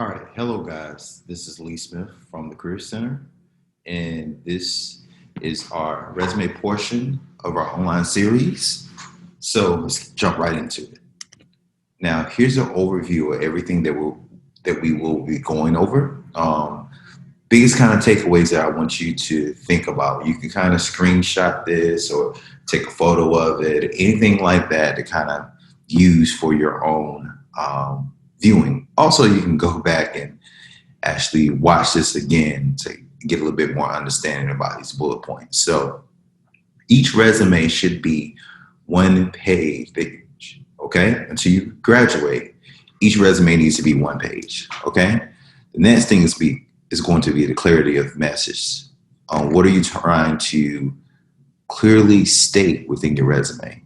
All right, hello guys. This is Lee Smith from the Career Center, and this is our resume portion of our online series. So let's jump right into it. Now, here's an overview of everything that we will be going over. Biggest kind of takeaways that I want you to think about. You can kind of screenshot this or take a photo of it, anything like that to kind of use for your own viewing. Also, you can go back and actually watch this again to get a little bit more understanding about these bullet points. So each resume should be one page, okay? Until you graduate, each resume needs to be one page, okay? The next thing is going to be the clarity of message. What are you trying to clearly state within your resume?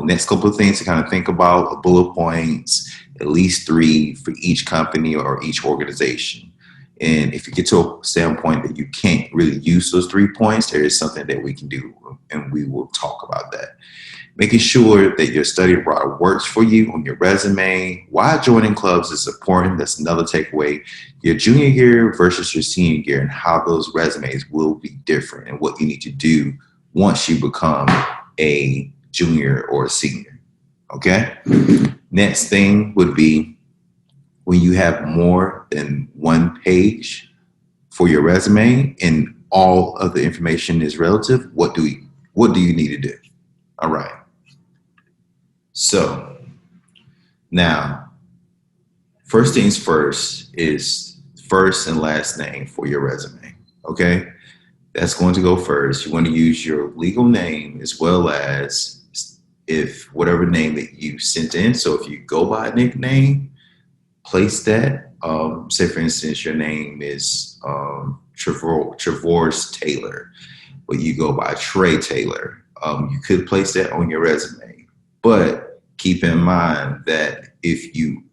Next couple of things to kind of think about: bullet points, at least 3 for each company or each organization. And if you get to a standpoint that you can't really use those 3 points, there is something that we can do, and we will talk about that. Making sure that your study abroad works for you on your resume. Why joining clubs is important. That's another takeaway. Your junior year versus your senior year, and how those resumes will be different, and what you need to do once you become a junior or a senior. Okay? Next thing would be, when you have more than one page for your resume and all of the information is relative, what do you need to do? All right. So now, first things first is first and last name for your resume. Okay? That's going to go first. You want to use your legal name, as well as if whatever name that you sent in. So if you go by a nickname, place that. Say, for instance, your name is Travorce Taylor, but you go by Trey Taylor. You could place that on your resume, but keep in mind that if you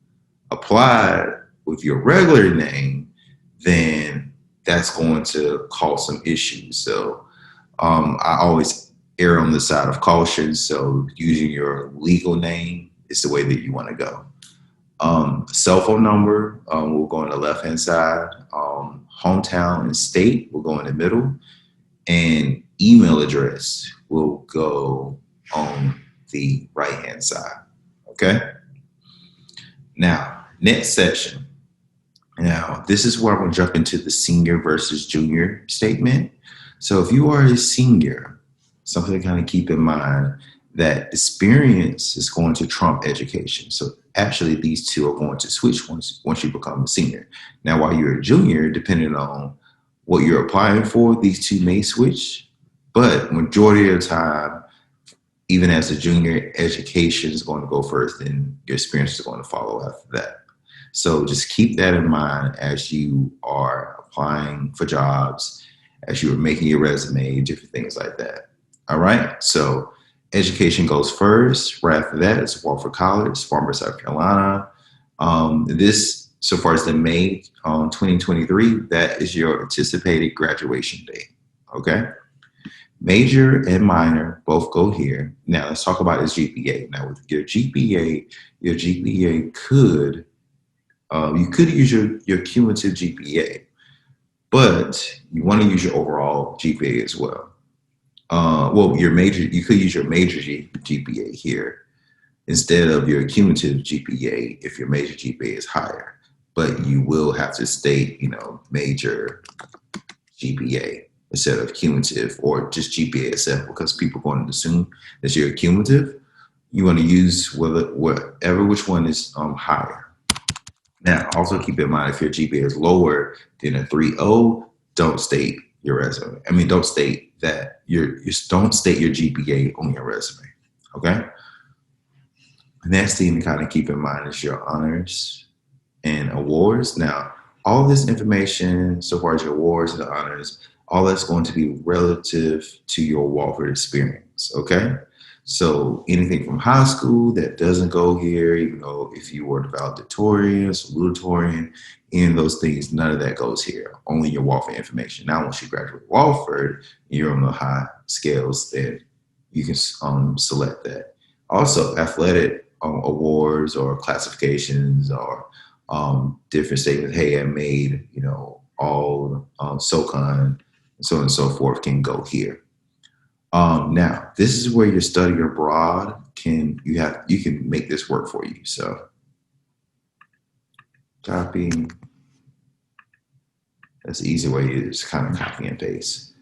apply with your regular name, then that's going to cause some issues. So I always err on the side of caution. So using your legal name is the way that you want to go. Cell phone number will go on the left-hand side. Hometown and state will go in the middle. And email address will go on the right-hand side. Okay? Now, next section. Now, this is where I'm going to jump into the senior versus junior statement. So if you are a senior, something to kind of keep in mind, that experience is going to trump education. So actually, these two are going to switch once you become a senior. Now, while you're a junior, depending on what you're applying for, these two may switch. But majority of the time, even as a junior, education is going to go first, and your experience is going to follow after that. So just keep that in mind as you are applying for jobs, as you are making your resume, different things like that. All right. So education goes first. Right after that, it's Wofford College, Farmer, South Carolina. This, so far as the May 2023, that is your anticipated graduation date. Okay. Major and minor both go here. Now let's talk about his GPA. Now with your GPA could, you could use your cumulative GPA, but you want to use your overall GPA as well. You could use your major GPA here instead of your cumulative GPA if your major GPA is higher. But you will have to state, major GPA instead of cumulative, or just GPA itself, because people are going to assume that you're cumulative. You want to use which one is higher. Now, also keep in mind, if your GPA is lower than a 3.0, don't state your resume. Don't state that don't state your GPA on your resume. Okay. The next thing to kind of keep in mind is your honors and awards. Now, all this information, so far as your awards and the honors, all that's going to be relative to your Wofford experience. Okay. So anything from high school that doesn't go here, even though if you were valedictorian, salutatorian, any of those things, none of that goes here. Only your Wofford information. Now, once you graduate Wofford, you're on the high scales, then you can select that. Also, athletic awards or classifications or different statements. Hey, I made, all SoCon and so on and so forth can go here. Now, this is where your study abroad you can make this work for you. So copy, that's the easy way to just kind of copy and paste.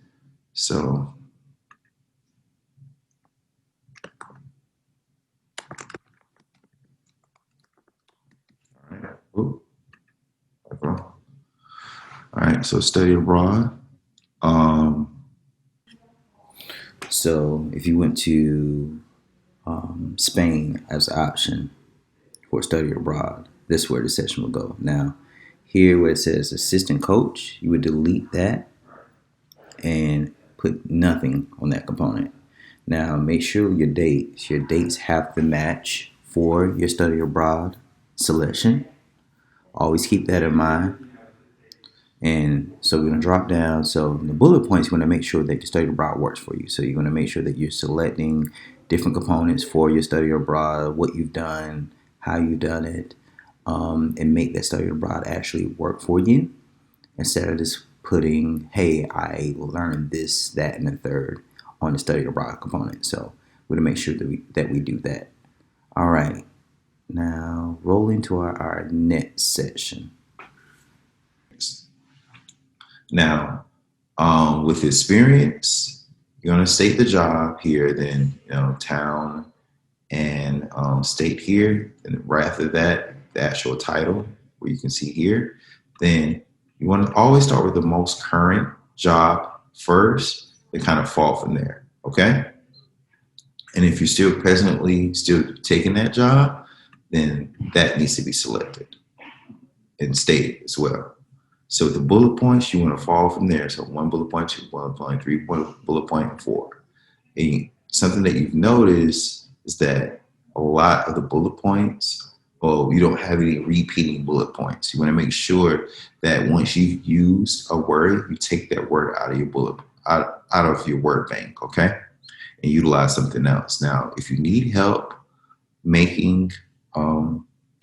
So all right, so study abroad. So if you went to Spain as an option for study abroad, this is where the session will go. Now, here where it says assistant coach, you would delete that and put nothing on that component. Now, make sure your dates have to match for your study abroad selection. Always keep that in mind. And so we're going to drop down. So the bullet points, you're going to make sure that your study abroad works for you. So you're going to make sure that you're selecting different components for your study abroad, what you've done, how you've done it, and make that study abroad actually work for you instead of just putting, hey, I learned this, that, and the third on the study abroad component. So we're going to make sure that we do that. All right. Now roll into our next session. Now, with experience, you're going to state the job here, then town and state here, and right after that, the actual title, where you can see here. Then you want to always start with the most current job first, and kind of fall from there. Okay. And if you're still taking that job, then that needs to be selected and stated as well. So the bullet points, you want to follow from there. So 1 bullet point, 2 bullet point, 3 bullet point, and 4. And something that you've noticed is that a lot of the bullet points, you don't have any repeating bullet points. You want to make sure that once you've used a word, you take that word out of your out of your word bank, okay? And utilize something else. Now, if you need help making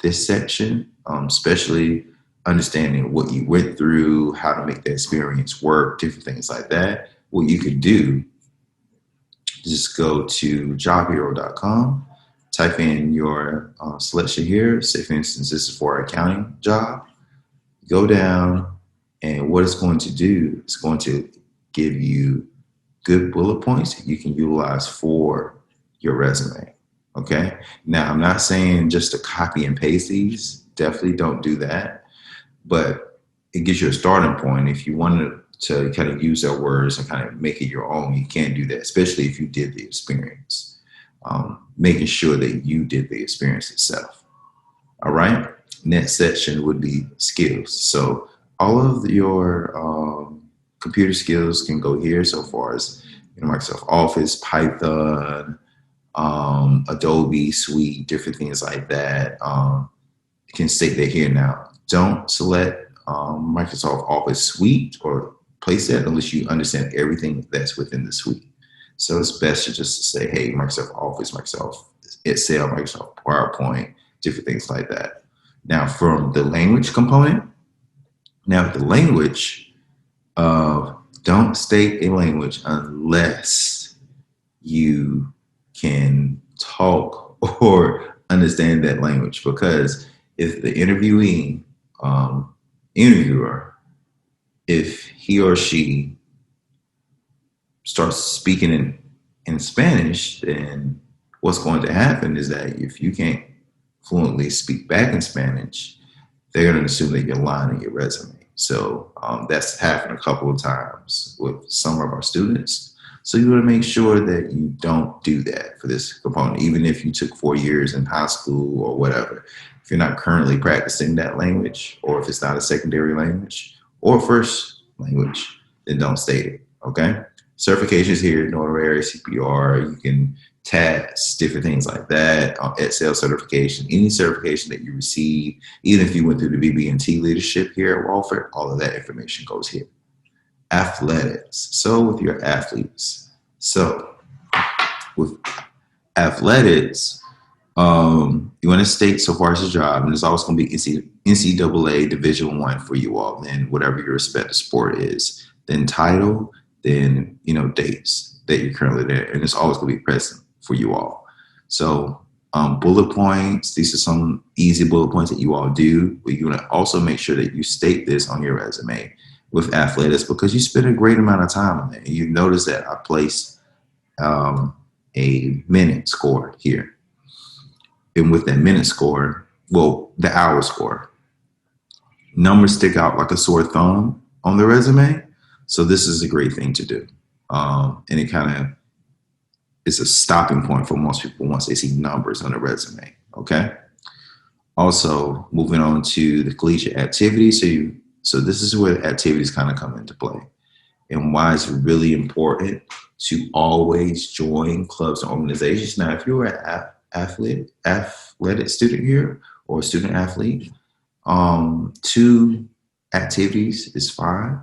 this section, especially understanding what you went through, how to make the experience work, different things like that, what you could do, just go to jobhero.com, type in your selection here. Say, for instance, this is for an accounting job. Go down, and what it's going to do is going to give you good bullet points that you can utilize for your resume. Okay. Now, I'm not saying just to copy and paste these. Definitely don't do that. But it gives you a starting point. If you wanted to kind of use their words and kind of make it your own, you can do that, especially if you did the experience. Making sure that you did the experience itself. All right. Next section would be skills. So all of your computer skills can go here, so far as Microsoft Office, Python, Adobe Suite, different things like that. You can state that here. Now, don't select Microsoft Office Suite or place that unless you understand everything that's within the suite. So it's best to just say, hey, Microsoft Office, Microsoft Excel, Microsoft PowerPoint, different things like that. Now, from the language component, don't state a language unless you can talk or understand that language, because if the interviewer, if he or she starts speaking in Spanish, then what's going to happen is that if you can't fluently speak back in Spanish, they're going to assume that you're lying in your resume. So that's happened a couple of times with some of our students. So you want to make sure that you don't do that for this component, even if you took 4 years in high school or whatever. If you're not currently practicing that language, or if it's not a secondary language or first language, then don't state it, okay? Certifications here, notary, CPR, you can TAS, different things like that, Excel certification, any certification that you receive, even if you went through the BB&T leadership here at Wofford, all of that information goes here. Athletics. So with your athletes. So with athletics, You want to state so far as the job, and it's always going to be NCAA Division One for you all. Then whatever your respective sport is, then title, then dates that you're currently there, and it's always going to be present for you all. So bullet points. These are some easy bullet points that you all do, but you want to also make sure that you state this on your resume with athletics because you spend a great amount of time on it. And you notice that I placed a minute score here. And with that minute score, well, the hour score, numbers stick out like a sore thumb on the resume. So this is a great thing to do. And it kind of is a stopping point for most people once they see numbers on the resume. Okay. Also, moving on to the collegiate activities. So this is where the activities kind of come into play and why it's really important to always join clubs and organizations. Now, if you're an athletic student here or a student athlete, 2 activities is fine.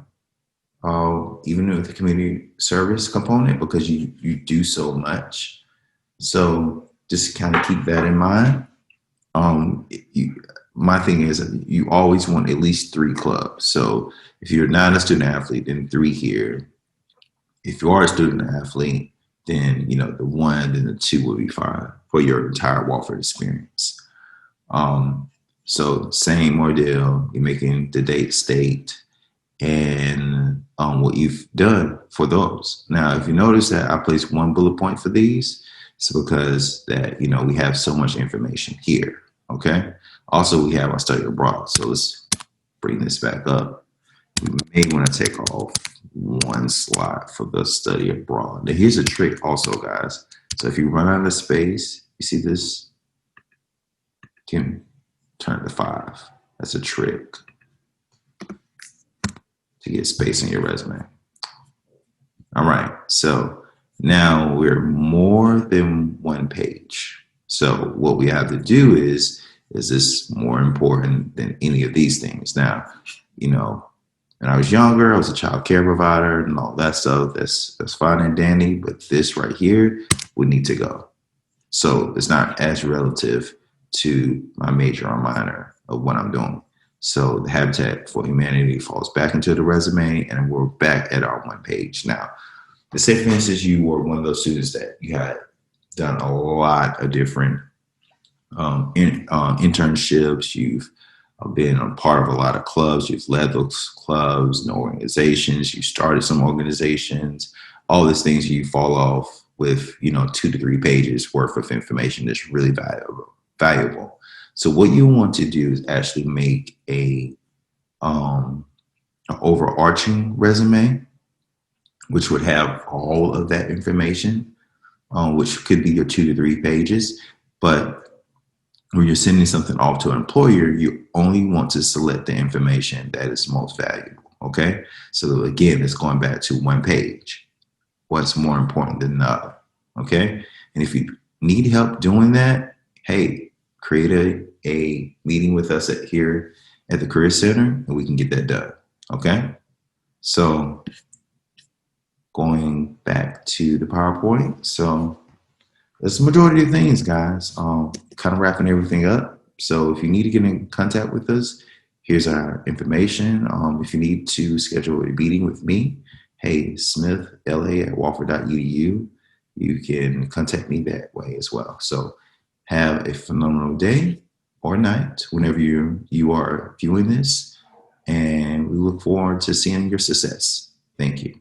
Even with the community service component, because you do so much. So just kind of keep that in mind. My thing is you always want at least 3 clubs. So if you're not a student athlete, then 3 here. If you are a student athlete, then the 1, then the 2 will be fine for your entire Wofford experience. So same ordeal. You're making the date state and what you've done for those. Now, if you notice that I placed 1 bullet point for these, it's because that we have so much information here. Okay. Also, we have our study abroad. So let's bring this back up. We may want to take off 1 slide for the study abroad. Now, here's a trick also, guys. So if you run out of space, you see this, you can turn to 5. That's a trick to get space in your resume. All right. So now we're more than 1 page. So what we have to do is this more important than any of these things? Now, when I was younger, I was a child care provider and all that stuff. That's fine and dandy, but this right here would need to go. So it's not as relative to my major or minor of what I'm doing. So the Habitat for Humanity falls back into the resume, and we're back at our 1 page. Now, let's say, for instance, you were one of those students that you had done a lot of different internships. You've been a part of a lot of clubs. You've led those clubs and organizations. You started some organizations. All these things you fall off with, 2 to 3 pages worth of information that's really valuable. So what you want to do is actually make an overarching resume, which would have all of that information, which could be your 2 to 3 pages. But when you're sending something off to an employer, you only want to select the information that is most valuable. Okay. So again, it's going back to 1 page. What's more important than another? Okay. And if you need help doing that, hey, create a meeting with us here at the Career Center and we can get that done. Okay. So going back to the PowerPoint. So that's the majority of things, guys. Kind of wrapping everything up. So if you need to get in contact with us, here's our information. If you need to schedule a meeting with me, hey, smithla@wofford.edu. You can contact me that way as well. So have a phenomenal day or night whenever you are viewing this. And we look forward to seeing your success. Thank you.